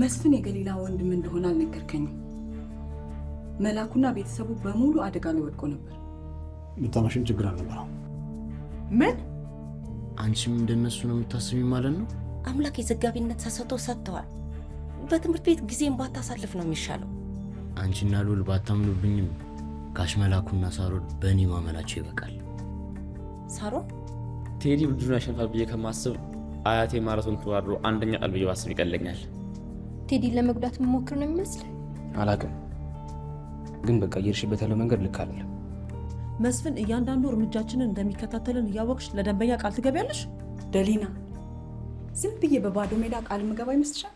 መስፍን የገሊላ ወንድም እንደሆነ አልነገርከኝም። መላኩና ቤተሰቡ በሙሉ አደጋ ላይ ወድቆ ነበር። ምታማሽን ችግር አልነበረው። ምን? አንቺም እንደነሱ ነው የምታስቢው ማለት ነው? አምላክ የዘጋቢነት ተሰጥቶ ሰጥተዋል። በትምህርት ቤት ጊዜን ባታሳልፍ ነው የሚሻለው። አንቺና ሉል ባታምኑብኝም ጋሽ መላኩና ሳሮን በእኔ ማመናቸው ይበቃል። ሳሮን ቴዲ ውድድሩን ያሸንፋል ብዬ ከማስብ አያቴ ማራቶን ተወዳድሮ አንደኛ ቃል ብዬ ባስብ ይቀለኛል። ቴዲ ለመጉዳት መሞክር ነው የሚመስል። አላውቅም፣ ግን በቃ እየሄድሽበት ያለው መንገድ ልክ አይደለም። መስፍን እያንዳንዱ እርምጃችንን እንደሚከታተልን እያወቅሽ ለደንበኛ ቃል ትገቢያለሽ? ደሊና ዝም ብዬ በባዶ ሜዳ ቃል ምገባ ይመስልሻል?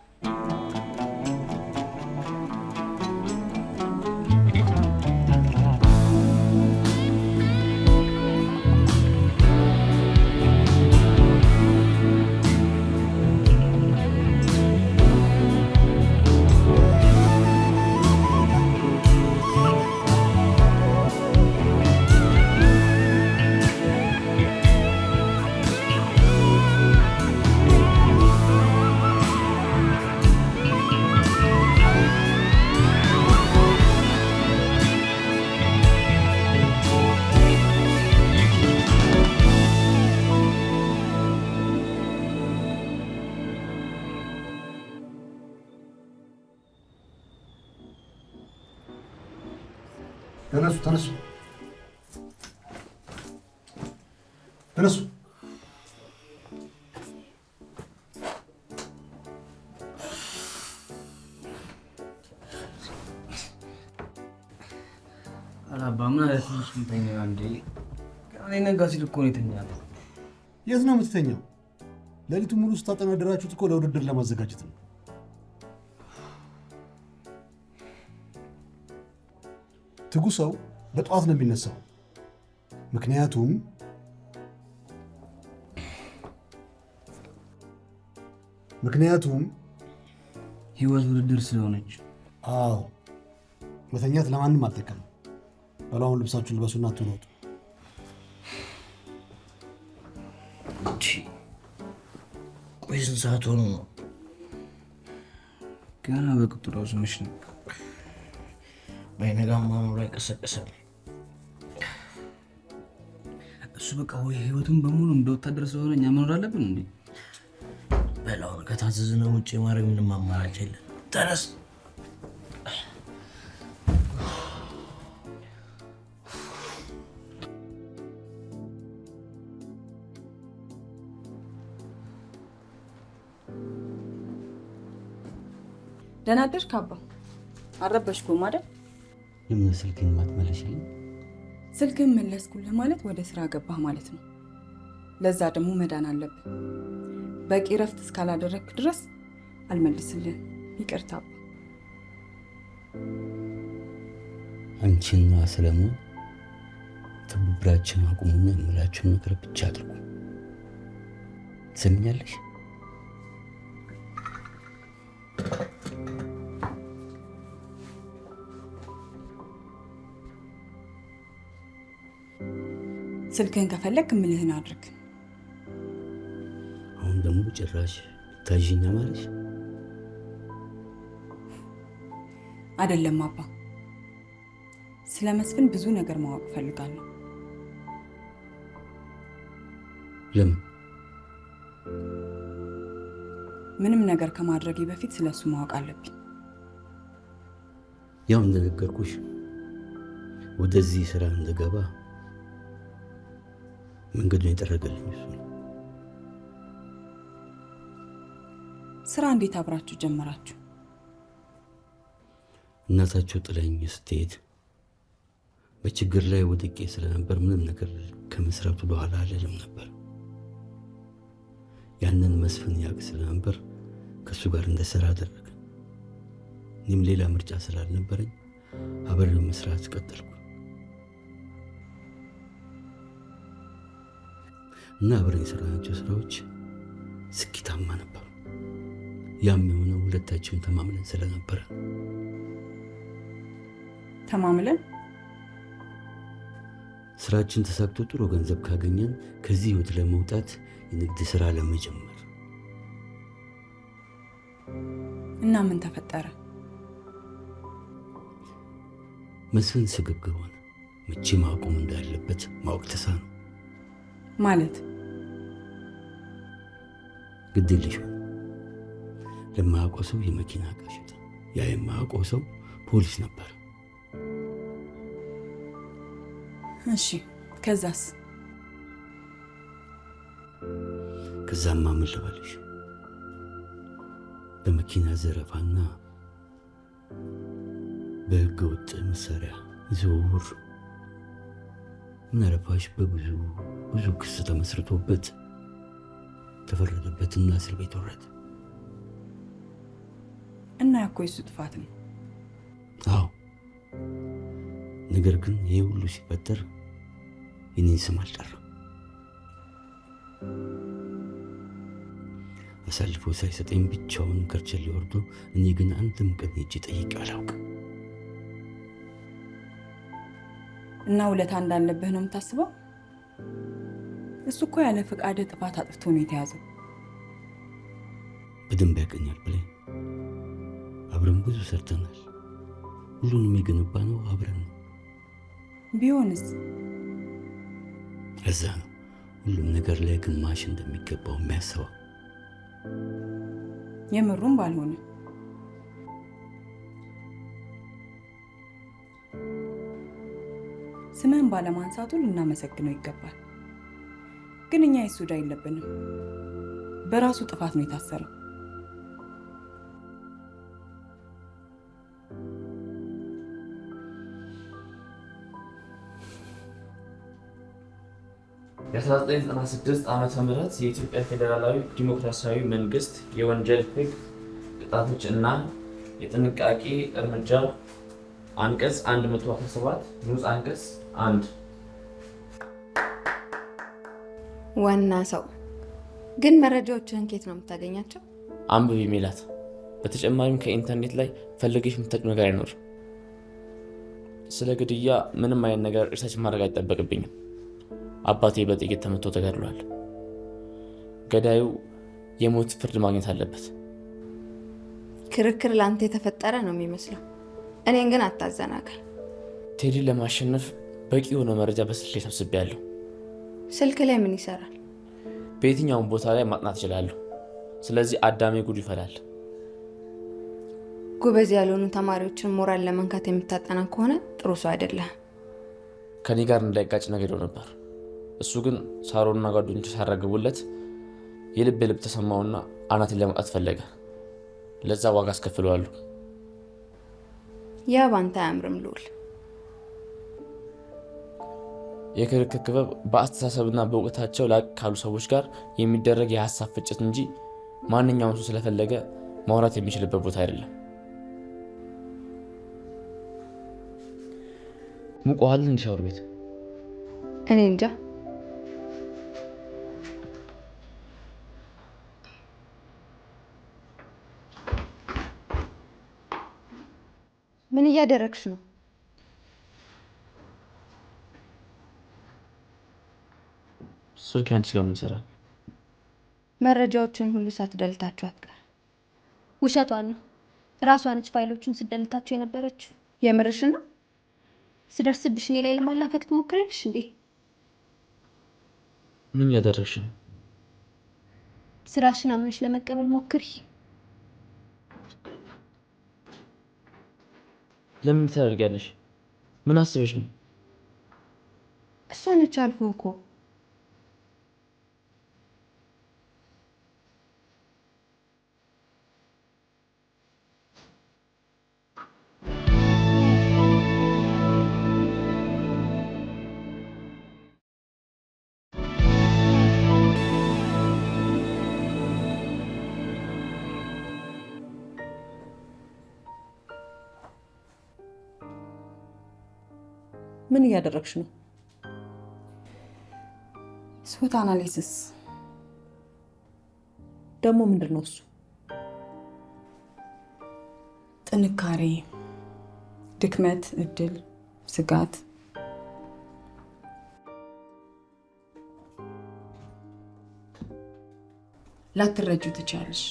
ተነሱ ተነሱ። አላባ ምን አይነት ነው የምትተኛው? አንዴ እኔ ነጋ ሲል እኮ ነው የተኛው። የት ነው የምትተኛው? ሌሊቱን ሙሉ ስታጠናደራችሁት እኮ ለውድድር ለማዘጋጀት ነው። ትጉ ሰው በጠዋት ነው የሚነሳው። ምክንያቱም ህይወት ውድድር ስለሆነች። አዎ መተኛት ለማንም አልጠቀምም። በላውን ልብሳችሁን ልበሱና አትውጡ። ቆይ ስንት ሰዓት ሆኖ ነው? ገና በቅጡ ራሱ መች ነው። ባይነጋማ ኖሮ አይቀሰቀሰም። እሱ በቃ ወይ ህይወቱን በሙሉ እንደ ወታደር ስለሆነ እኛ መኖር አለብን እንዴ? በላውን ከታዘዝነው ውጭ ማድረግ ምንም አማራጭ የለን። ተነስ። ደህና አደርክ አባ? አልረበሽኩም አይደል? ለምን ስልክህን ማትመለሽልኝ? ስልክህን መለስኩልህ ማለት ወደ ስራ ገባህ ማለት ነው። ለዛ ደግሞ መዳን አለብህ። በቂ ረፍት እስካላደረግክ ድረስ አልመልስልህም። ይቅርታ አባ። አንቺና ሰለሞን ትብብራችን አቁሙና የምላችሁን ነገር ብቻ አድርጉ። ትሰሚኛለሽ? ስልክህን ከፈለክ ምልህን አድርግ። አሁን ደግሞ ጭራሽ ታዥኛ ማለሽ? አይደለም አባ፣ ስለ መስፍን ብዙ ነገር ማወቅ ፈልጋለሁ። ለምን? ምንም ነገር ከማድረጌ በፊት ስለሱ ማወቅ አለብኝ። ያው እንደነገርኩሽ ወደዚህ ስራ እንደገባ መንገዱን የጠረገልኝ እሱ ነው። ስራ እንዴት አብራችሁ ጀመራችሁ? እናታቸው ጥላኝ ስትሄድ በችግር ላይ ወድቄ ስለነበር ምንም ነገር ከመስራቱ በኋላ አልልም ነበር። ያንን መስፍን ያውቅ ስለነበር ከእሱ ጋር እንደሰራ አደረገ። እኔም ሌላ ምርጫ ስላልነበረኝ አብሬው መስራት ቀጠልኩ እና አብረን የሰራናቸው ስራዎች ስኬታማ ነበሩ። ያም የሆነው ሁለታችን ተማምለን ስለነበረ። ተማምለን? ስራችን ተሳክቶ ጥሩ ገንዘብ ካገኘን ከዚህ ህይወት ለመውጣት የንግድ ስራ ለመጀመር። እና ምን ተፈጠረ? መስፍን ስግብግብ ሆነ። መቼ ማቆም እንዳለበት ማወቅ ተሳነው። ማለት ግድ የለሽ ሆነ። ለማያውቀው ሰው የመኪና ዕቃ ሸጠ። ያ የማያውቀው ሰው ፖሊስ ነበር። እሺ ከዛስ? ከዛማ ምን ልበልሽ፣ በመኪና ዘረፋና በሕገ ወጥ መሳሪያ ዝውውር ምናልባሽ ብዙ ክስ ተመስርቶበት ተፈረደበትና እስር ቤት ወረደ። እና እኮ የሱ ጥፋት ነው። አዎ፣ ነገር ግን ይሄ ሁሉ ሲፈጠር የኔን ስም አልጠራም። አሳልፎ ሳይሰጠኝ ብቻውን ከርቸሌ ወርዶ፣ እኔ ግን አንድም ቀን ሄጄ ጠይቄው አላውቅም። እና ውለታ እንዳለብህ ነው የምታስበው? እሱ እኮ ያለ ፈቃደ ጥፋት አጥፍቶ ነው የተያዘው። በደንብ ያቀኛል ብለን አብረን ብዙ ሰርተናል። ሁሉንም የገነባ ነው አብረን ነው። ቢሆንስ? ለዛ ነው ሁሉም ነገር ላይ ግማሽ እንደሚገባው የሚያስበው። የምሩም ባልሆነ ስምህን ባለማንሳቱ ልናመሰግነው ይገባል። ግን እኛ የሱ ዕዳ የለብንም። በራሱ ጥፋት ነው የታሰረው። የ1996 ዓመተ ምህረት የኢትዮጵያ ፌዴራላዊ ዲሞክራሲያዊ መንግስት የወንጀል ህግ ቅጣቶች እና የጥንቃቄ እርምጃ አንቀጽ 117 ንዑስ አንቀጽ 1። ዋና ሰው ግን መረጃዎችን ከየት ነው የምታገኛቸው? አንብቢ ሜላት። በተጨማሪም ከኢንተርኔት ላይ ፈልገሽ የምታውቂው ነገር አይኖርም። ስለ ግድያ ምንም አይነት ነገር ሪሰርች ማድረግ አይጠበቅብኝም። አባቴ በጥይት ተመቶ ተገድሏል። ገዳዩ የሞት ፍርድ ማግኘት አለበት። ክርክር ለአንተ የተፈጠረ ነው የሚመስለው። እኔን ግን አታዘናጋኝ። ቴዲን ለማሸነፍ በቂ የሆነ መረጃ በስልክ ላይ ሰብስቤያለሁ። ስልክ ላይ ምን ይሰራል? በየትኛውም ቦታ ላይ ማጥናት እችላለሁ። ስለዚህ አዳሜ ጉድ ይፈላል። ጎበዝ ያልሆኑ ተማሪዎችን ሞራል ለመንካት የምታጠና ከሆነ ጥሩ ሰው አይደለህም። ከኔ ጋር እንዳይጋጭ ነግሬው ነበር። እሱ ግን ሳሮንና ጓደኞቹ ሲያራግቡለት የልብ ተሰማውና አናቴን ለማውጣት ፈለገ። ለዛ ዋጋ አስከፍለዋለሁ። ያ ባንተ አያምርም ልዑል። የክርክር ክበብ በአስተሳሰብና በእውቀታቸው ላቅ ካሉ ሰዎች ጋር የሚደረግ የሀሳብ ፍጭት እንጂ ማንኛውም ሰው ስለፈለገ ማውራት የሚችልበት ቦታ አይደለም። ሙቀዋል እንዲ ሻወር ቤት? እኔ እንጃ። ምን እያደረግሽ ነው? ስልክ አንቺ ጋር ምን ይሰራል? መረጃዎችን ሁሉ ሳትደልታችሁ አትቀር። ውሸቷን ነው። ራሷ ነች ፋይሎቹን ስደልታችሁ የነበረችው። የምርሽ ነው? ስደርስብሽ እኔ ላይ ለማላከክ ትሞክሪያለሽ እንዴ? ምን እያደረግሽ ነው? ስራሽን አምነሽ ለመቀበል ሞክሪ። ለምን ታደርጊያለሽ? ምን አስበሽ ነው? እሷ ነች አልኩህ እኮ። ምን እያደረግሽ ነው? ስወት አናሊሲስ ደግሞ ምንድን ነው እሱ? ጥንካሬ፣ ድክመት፣ እድል፣ ስጋት። ላትረጁ ትችያለሽ፣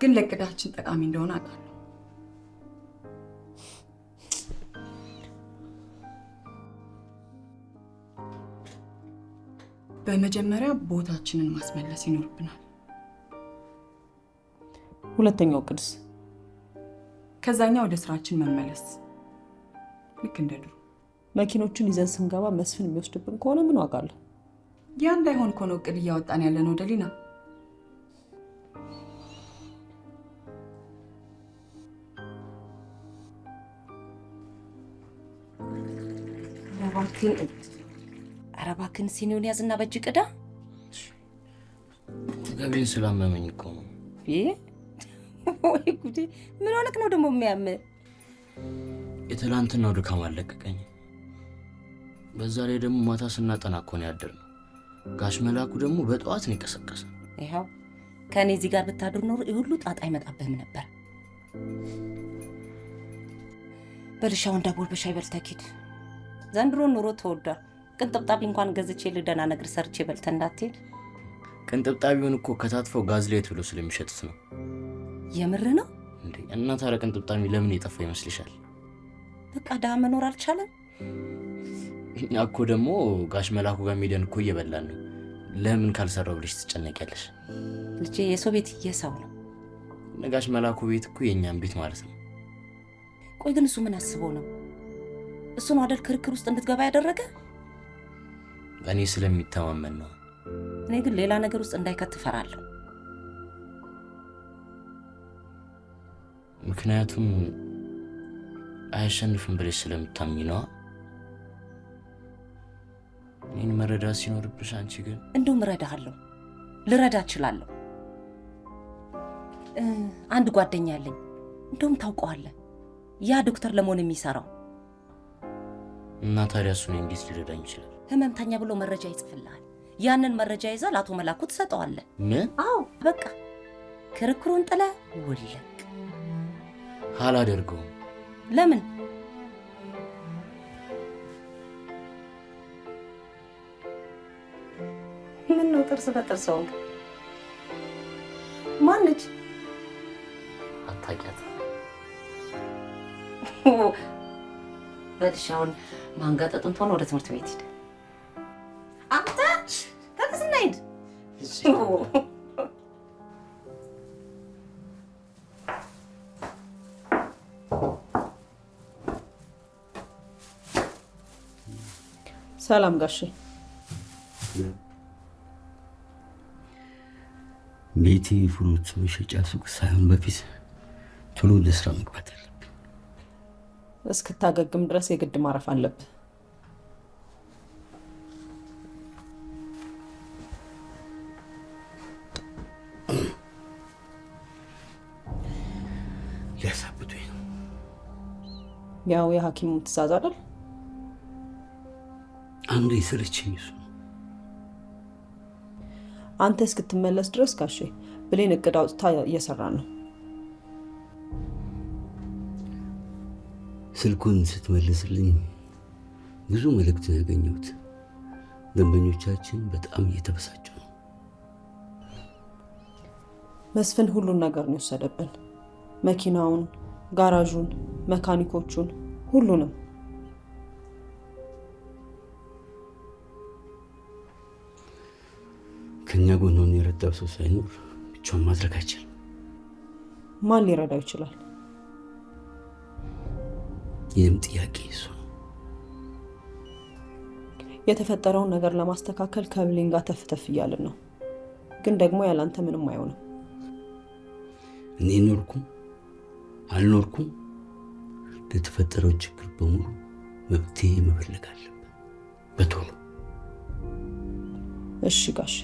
ግን ለእቅዳችን ጠቃሚ እንደሆነ አውቃለሁ። በመጀመሪያ ቦታችንን ማስመለስ ይኖርብናል። ሁለተኛው ቅድስ ከዛኛ ወደ ስራችን መመለስ ልክ እንደ ድሮ። መኪኖቹን ይዘን ስንገባ መስፍን የሚወስድብን ከሆነ ምን ዋጋ አለው? ያ እንዳይሆን እኮ ነው እቅድ እያወጣን ያለ ነው ደሊና። ኧረ እባክህን ሲኒውን ያዝና በእጅ ቅዳ። ገቤን ስላመመኝ እኮ ነው። ወይ ጉዴ! ምን ሆነክ ነው ደግሞ የሚያምህ? የትላንትናው ድካም አለቀቀኝ። በዛ ላይ ደግሞ ማታ ስናጠና እኮ ነው ያደርነው። ጋሽ መላኩ ደግሞ በጠዋት ነው የቀሰቀሰ። ይኸው ከእኔ እዚህ ጋር ብታድር ኖሮ ይህ ሁሉ ጣጣ አይመጣብህም ነበር። በልሻውን ዳቦል በሻይ በልተህ ሂድ። ዘንድሮ ኑሮ ተወዷል። ቅንጥብጣቢ እንኳን ገዝቼ ልደና ነገር ሰርቼ በልተህ እንዳትሄድ። ቅንጥብጣቢውን እኮ ከታትፈው ጋዝ ላይ ብሎ ስለሚሸጡት ነው። የምር ነው እንዴ? እና ታዲያ ቅንጥብጣቢ ለምን የጠፋ ይመስልሻል? በቃ ድሀ መኖር አልቻለም። እኛ እኮ ደግሞ ጋሽ መላኩ ጋር ሄደን እኮ እየበላን ነው። ለምን ካልሰራው ብለሽ ትጨነቂያለሽ? ልጄ የሰው ቤት የሰው ነው። ጋሽ መላኩ ቤት እኮ የእኛም ቤት ማለት ነው። ቆይ ግን እሱ ምን አስበው ነው? እሱ ነው አይደል ክርክር ውስጥ እንድትገባ ያደረገ? እኔ ስለሚተማመን ነው። እኔ ግን ሌላ ነገር ውስጥ እንዳይከት እፈራለሁ። ምክንያቱም አያሸንፍም ብለሽ ስለምታምኚ ነዋ። እኔን መረዳት ሲኖርብሽ አንቺ ግን እንደውም እረዳሃለሁ፣ ልረዳ እችላለሁ። አንድ ጓደኛ አለኝ፣ እንደውም ታውቀዋለህ፣ ያ ዶክተር ለመሆን የሚሰራው። እና ታዲያ እሱን እንዴት ሊረዳኝ ይችላል? ህመምተኛ ብሎ መረጃ ይጽፍልሃል። ያንን መረጃ ይዛ ለአቶ መላኩ ትሰጠዋለህ። ምን? አዎ በቃ ክርክሩን ጥለህ ውልቅ። አላደርገውም። ለምን? ምን ነው ጥርስ በጥርስ ሆንክ? ማነች? አታውቂያት? በልሻውን ማንጋጠጡን ሆነ ወደ ትምህርት ቤት ሂድ። አንተ ተነስና ሂድ። ሰላም ጋሼ። ቤቲ ፍሩት መሸጫ ሱቅ ሳይሆን በፊት ቶሎ ወደ ስራ መግባት አለብን። እስክታገግም ድረስ የግድ ማረፍ አለብህ። ሊያሳብጡኝ ነው። ያው የሐኪሙ ትእዛዝ አይደል? አንዱ የሰለቸኝ እሱ ነው። አንተ እስክትመለስ ድረስ ጋሼ ብሌን እቅድ አውጥታ እየሰራን ነው። ስልኩን ስትመልስልኝ ብዙ መልእክት ነው ያገኘሁት። ደንበኞቻችን በጣም እየተበሳጩ ነው። መስፍን ሁሉን ነገር ነው የወሰደብን። መኪናውን፣ ጋራዡን፣ መካኒኮቹን፣ ሁሉንም። ከኛ ጎን ሆኖ የረዳው ሰው ሳይኖር ብቻውን ማድረግ አይችልም። ማን ሊረዳው ይችላል? ይህም ጥያቄ እሱ ነው። የተፈጠረውን ነገር ለማስተካከል ከብሌን ጋር ተፍተፍ እያልን ነው። ግን ደግሞ ያላንተ ምንም አይሆንም። እኔ ኖርኩም አልኖርኩም ለተፈጠረው ችግር በሙሉ መፍትሄ መፈለግ አለብን በቶሎ። እሺ ጋሽ።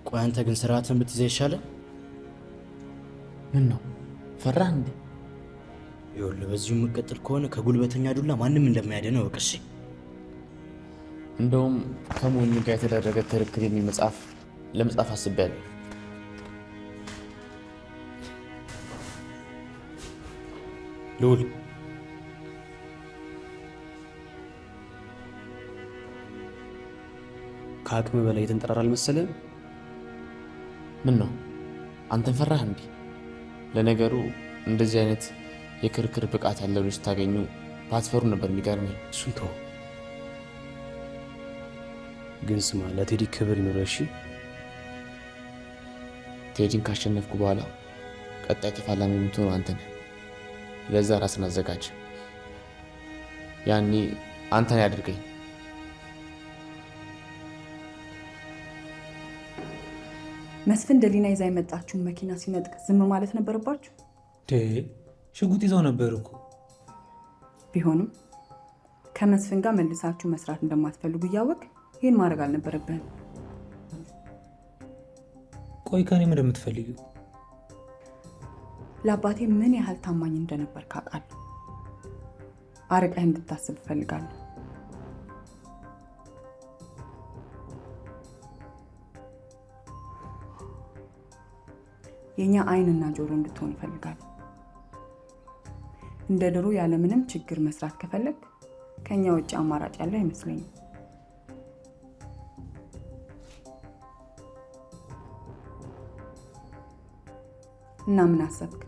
ቆይ አንተ ግን ስርዓትን ብትይዘ ይሻላል። ምን ነው ፈራህ እንዴ? ይኸውልህ በዚሁ የምትቀጥል ከሆነ ከጉልበተኛ ዱላ ማንም እንደማያድነው እወቅ እሺ። እንደውም ከሞኝ ጋር የተደረገ ክርክር የሚል መጽሐፍ ለመጻፍ አስቤያለሁ። ልዑል ከአቅም በላይ የተንጠራራ አልመሰለህም? ምን ነው አንተን ፈራህ እንዴ? ለነገሩ እንደዚህ አይነት የክርክር ብቃት ያለው ልጅ ታገኙ ባትፈሩ ነበር የሚገርመኝ። እሱን ተው ግን ስማ፣ ለቴዲ ክብር ይኖረው እሺ። ቴዲን ካሸነፍኩ በኋላ ቀጣይ ተፋላሚ የምትሆነው አንተ ነህ። ለዛ ራስን አዘጋጅ። ያኔ አንተን ያድርገኝ። መስፍን ደሊና ይዛ የመጣችውን መኪና ሲነጥቅ ዝም ማለት ነበረባችሁ? ሽጉጥ ይዘው ነበር እኮ። ቢሆንም ከመስፍን ጋር መልሳችሁ መስራት እንደማትፈልጉ እያወቅ ይህን ማድረግ አልነበረብህም። ቆይ ከኔ ምን እንደምትፈልጊው? ለአባቴ ምን ያህል ታማኝ እንደነበር ካውቃለሁ። አርቀህ እንድታስብ እፈልጋለሁ። የኛ አይንና ጆሮ እንድትሆን እፈልጋለሁ። እንደ ድሮ ያለምንም ችግር መስራት ከፈለግ ከኛ ውጭ አማራጭ ያለ አይመስለኝም። እና ምን አሰብክ?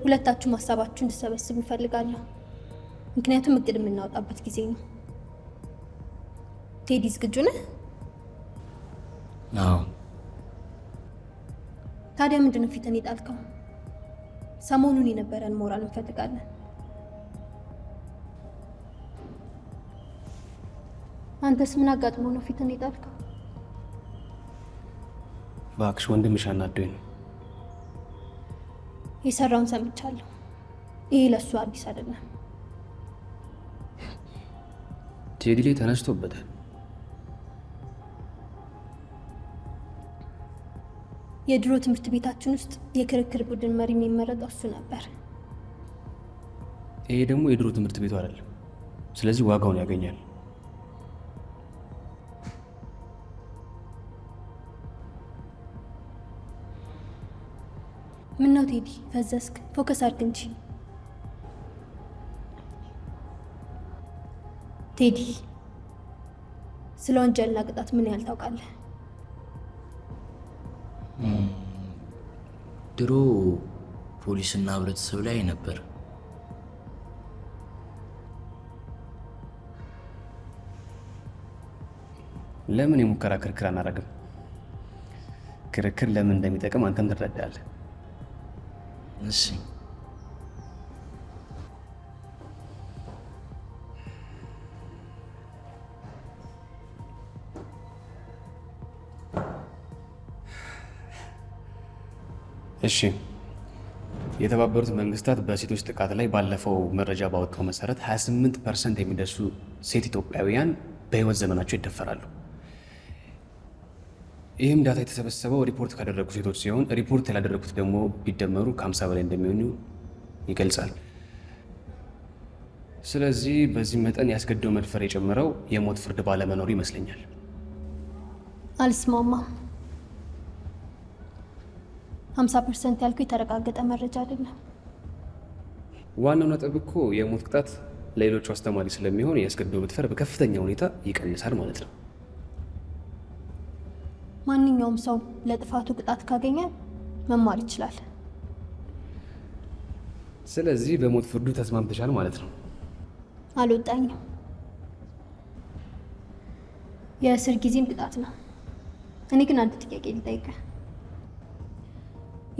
ሁለታችሁም ሀሳባችሁን እንድትሰበስቡ እፈልጋለሁ። ምክንያቱም እቅድ የምናወጣበት ጊዜ ነው። ቴዲ ዝግጁ ነህ? አዎ። ታዲያ ምንድነው ፊትን የጣልከው? ሰሞኑን የነበረን ሞራል እንፈልጋለን። አንተስ ምን አጋጥሞ ነው ፊትን የጣልከው? እባክሽ ወንድምሽ አናዶኝ ነው። የሰራውን ሰምቻለሁ። ይሄ ለሱ አዲስ አይደለም። ቴዲ ላይ ተነስቶበታል። የድሮ ትምህርት ቤታችን ውስጥ የክርክር ቡድን መሪ የሚመረጠው እሱ ነበር። ይሄ ደግሞ የድሮ ትምህርት ቤቱ አይደለም። ስለዚህ ዋጋውን ያገኛል። ምን ነው ቴዲ ፈዘስክ? ፎከስ አድርግ እንጂ። ቴዲ ስለ ወንጀልና ቅጣት ምን ያህል ታውቃለህ? ድሮ ፖሊስና ህብረተሰብ ላይ ነበር። ለምን የሙከራ ክርክር አናደርግም? ክርክር ለምን እንደሚጠቅም አንተም ትረዳለህ። እሺ እሺ የተባበሩት መንግስታት በሴቶች ጥቃት ላይ ባለፈው መረጃ ባወጣው መሰረት 28% የሚደርሱ ሴት ኢትዮጵያውያን በህይወት ዘመናቸው ይደፈራሉ። ይህም ዳታ የተሰበሰበው ሪፖርት ካደረጉ ሴቶች ሲሆን ሪፖርት ያላደረጉት ደግሞ ቢደመሩ ከ50 በላይ እንደሚሆኑ ይገልጻል። ስለዚህ በዚህ መጠን ያስገድዶ መድፈር የጨመረው የሞት ፍርድ ባለመኖሩ ይመስለኛል። አልስማማም። 50% ያልኩ የተረጋገጠ መረጃ አይደለም። ዋናው ነጥብ እኮ የሞት ቅጣት ለሌሎቹ አስተማሪ ስለሚሆን ያስገድዶ መድፈር በከፍተኛ ሁኔታ ይቀንሳል ማለት ነው። ማንኛውም ሰው ለጥፋቱ ቅጣት ካገኘ መማር ይችላል። ስለዚህ በሞት ፍርዱ ተስማምተሻል ማለት ነው? አልወጣኝም። የእስር ጊዜም ቅጣት ነው። እኔ ግን አንድ ጥያቄ ልጠይቅህ።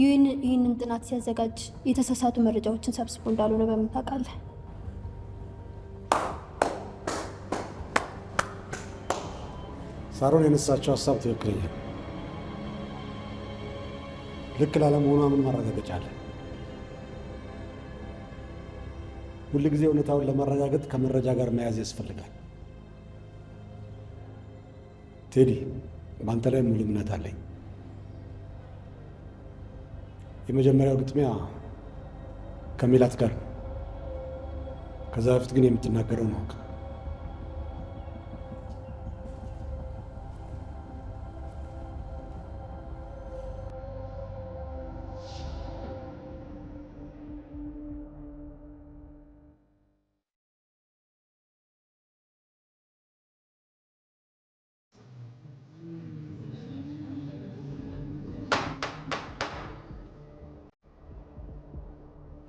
ይህንን ጥናት ሲያዘጋጅ የተሳሳቱ መረጃዎችን ሰብስቦ እንዳልሆነ በምን ታውቃለህ? ሳሮን የነሳቸው ሀሳብ ትክክለኛ ነው። ልክ ላለመሆኗ ምን ማረጋገጫ አለ? ሁልጊዜ እውነታውን ለማረጋገጥ ከመረጃ ጋር መያዝ ያስፈልጋል። ቴዲ፣ በአንተ ላይ ሙሉ እምነት አለኝ። የመጀመሪያው ግጥሚያ ከሜላት ጋር ነው። ከዛ በፊት ግን የምትናገረው ነው።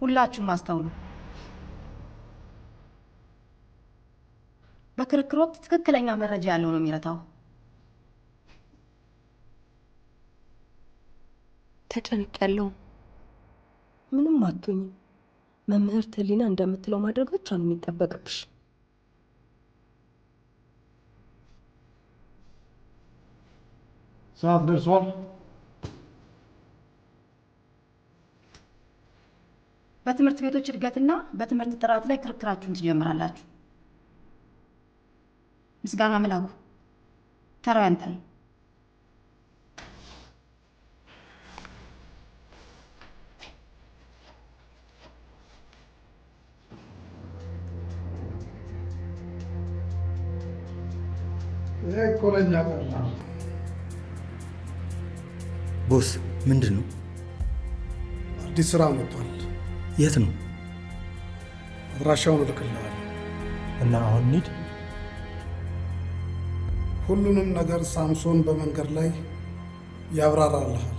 ሁላችሁም አስተውሉ። በክርክር ወቅት ትክክለኛ መረጃ ያለው ነው የሚረታው። ተጨንቄያለሁ። ምንም አትሆኝም። መምህርት ህሊና እንደምትለው ማድረግ ብቻ ነው የሚጠበቅብሽ። ሰዓት ደርሷል። በትምህርት ቤቶች እድገትና በትምህርት ጥራት ላይ ክርክራችሁን ትጀምራላችሁ። ምስጋና መላኩ፣ ተራው ያንተ ነው። ቦስ ምንድን ነው? አዲስ ስራ መጥቷል። የት ነው? አድራሻውን እልክልሃለሁ። እና አሁን እንሂድ። ሁሉንም ነገር ሳምሶን በመንገድ ላይ ያብራራልሃል።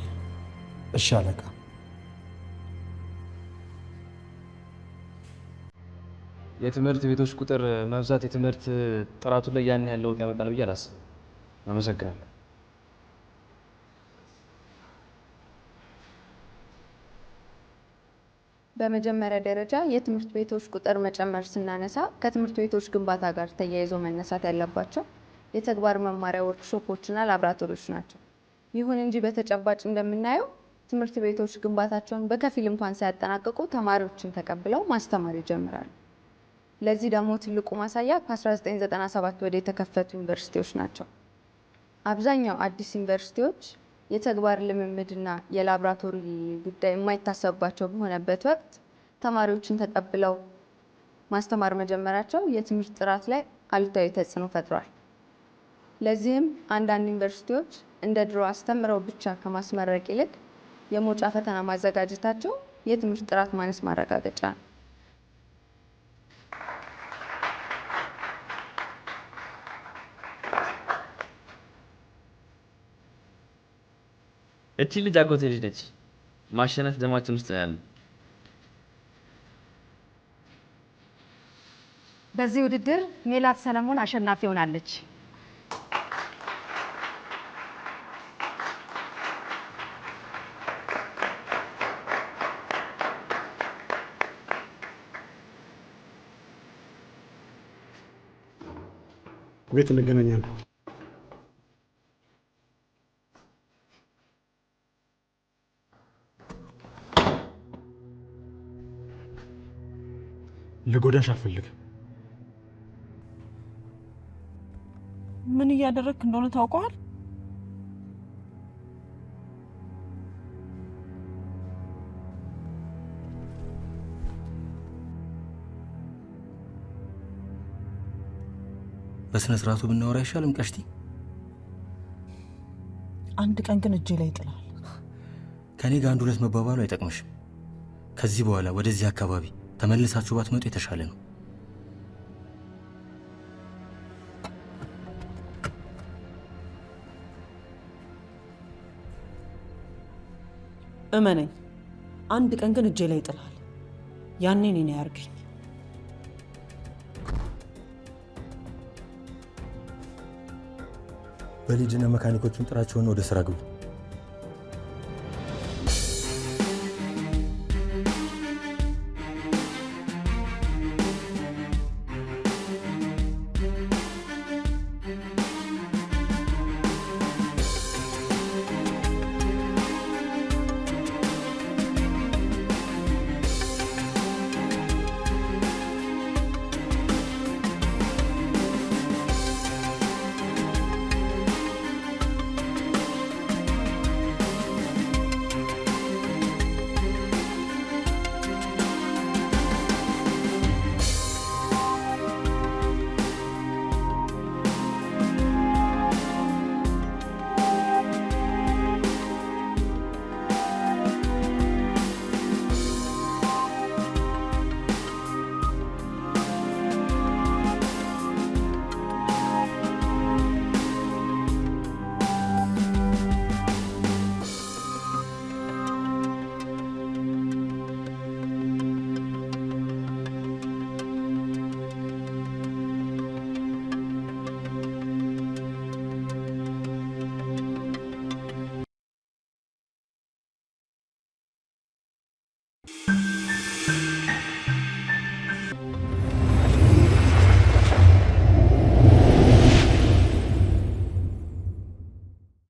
እሺ አለቃ። የትምህርት ቤቶች ቁጥር መብዛት የትምህርት ጥራቱ ላይ ያን ያህል ለውጥ ያመጣል ብዬ አላስብም። አመሰግናለሁ። በመጀመሪያ ደረጃ የትምህርት ቤቶች ቁጥር መጨመር ስናነሳ ከትምህርት ቤቶች ግንባታ ጋር ተያይዞ መነሳት ያለባቸው የተግባር መማሪያ ወርክሾፖችና ላብራቶሪዎች ናቸው። ይሁን እንጂ በተጨባጭ እንደምናየው ትምህርት ቤቶች ግንባታቸውን በከፊል እንኳን ሳያጠናቅቁ ተማሪዎችን ተቀብለው ማስተማር ይጀምራሉ። ለዚህ ደግሞ ትልቁ ማሳያ ከ1997 ወደ የተከፈቱ ዩኒቨርሲቲዎች ናቸው። አብዛኛው አዲስ ዩኒቨርሲቲዎች የተግባር ልምምድና የላብራቶሪ ጉዳይ የማይታሰብባቸው በሆነበት ወቅት ተማሪዎችን ተቀብለው ማስተማር መጀመራቸው የትምህርት ጥራት ላይ አሉታዊ ተጽዕኖ ፈጥሯል። ለዚህም አንዳንድ ዩኒቨርሲቲዎች እንደ ድሮ አስተምረው ብቻ ከማስመረቅ ይልቅ የመውጫ ፈተና ማዘጋጀታቸው የትምህርት ጥራት ማነስ ማረጋገጫ ነው። እቺ ልጅ አጎቴ ልጅ ነች። ማሸነፍ ደማችን ውስጥ ያለ። በዚህ ውድድር ሜላት ሰለሞን አሸናፊ ሆናለች። ቤት እንገናኛለን። ልጎዳሽ አልፈልግም። ምን እያደረግክ እንደሆነ ታውቀዋል? በስነ ስርዓቱ ብናወራ አይሻልም? ቀሽቲ፣ አንድ ቀን ግን እጄ ላይ ይጥላል። ከኔ ጋር አንድ ሁለት መባባሉ አይጠቅምሽም። ከዚህ በኋላ ወደዚህ አካባቢ ተመልሳችሁ ባትመጡ የተሻለ ነው። እመነኝ፣ አንድ ቀን ግን እጄ ላይ ይጥላል። ያኔ እኔን ያርገኝ። በሊድና መካኒኮቹን ጥራቸውን ወደ ስራ ግቡ።